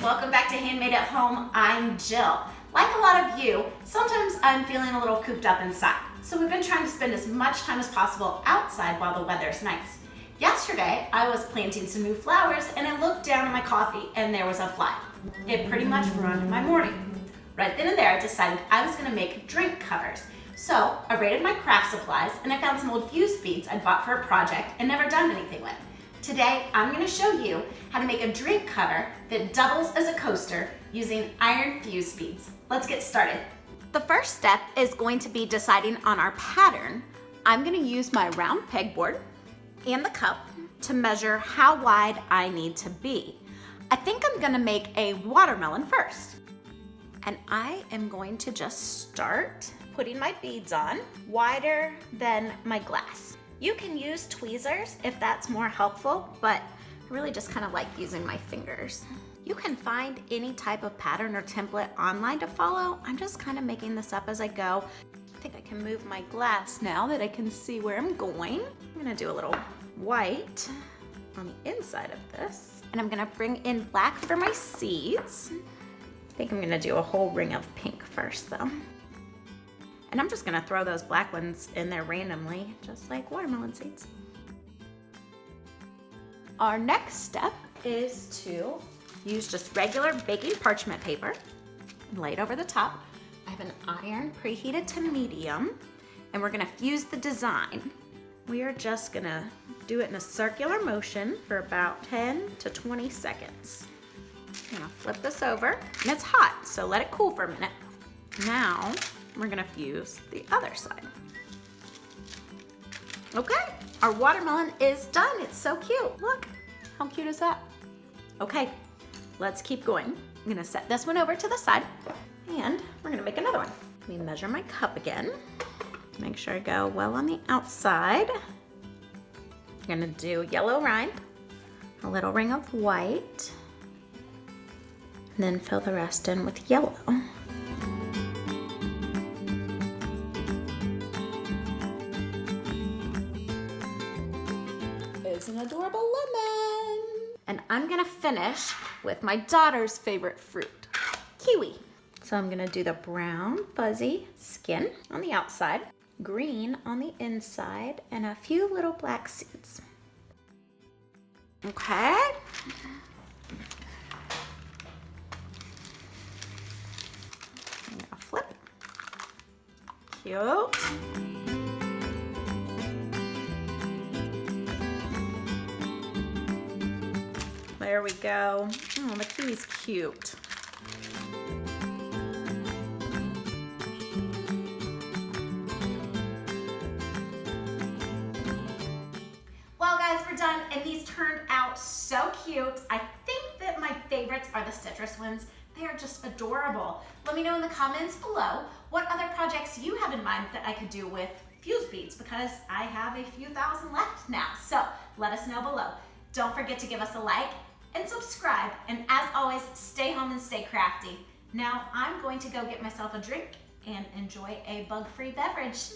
welcome back to Handmade at Home. I'm Jill. Like a lot of you, sometimes I'm feeling a little cooped up inside. So we've been trying to spend as much time as possible outside while the weather's nice. Yesterday, I was planting some new flowers and I looked down at my coffee and there was a fly. It pretty much ruined my morning. Right then and there, I decided I was gonna make drink covers. So I raided my craft supplies and I found some old fuse beads I'd bought for a project and never done anything with. Today, I'm gonna show you how to make a drink cover that doubles as a coaster using iron fuse beads. Let's get started. The first step is going to be deciding on our pattern. I'm gonna use my round pegboard and the cup to measure how wide I need to be. I think I'm gonna make a watermelon first. And I am going to just start putting my beads on wider than my glass. You can use tweezers if that's more helpful, but I really just kind of like using my fingers. You can find any type of pattern or template online to follow. I'm just kind of making this up as I go. I think I can move my glass now that I can see where I'm going. I'm gonna do a little white on the inside of this. And I'm gonna bring in black for my seeds. I think I'm gonna do a whole ring of pink first though. And I'm just gonna throw those black ones in there randomly, just like watermelon seeds. Our next step is to use just regular baking parchment paper and lay it over the top. I have an iron preheated to medium, and we're gonna fuse the design. We are just gonna do it in a circular motion for about 10 to 20 seconds. I'm gonna flip this over, and it's hot, so let it cool for a minute. Now, we're gonna fuse the other side. Okay, our watermelon is done. It's so cute. Look, how cute is that? Okay, let's keep going. I'm gonna set this one over to the side and we're gonna make another one. Let me measure my cup again. Make sure I go well on the outside. I'm gonna do yellow rind, a little ring of white, and then fill the rest in with yellow. It's an adorable lemon. And I'm gonna finish with my daughter's favorite fruit, kiwi. So I'm gonna do the brown fuzzy skin on the outside, green on the inside, and a few little black seeds. Okay. I'm gonna flip. Cute. There we go. Oh, the kiwi's cute. Well guys, we're done and these turned out so cute. I think that my favorites are the citrus ones. They are just adorable. Let me know in the comments below what other projects you have in mind that I could do with fuse beads, because I have a few thousand left now. So let us know below. Don't forget to give us a like and subscribe, and as always, stay home and stay crafty. Now I'm going to go get myself a drink and enjoy a bug-free beverage.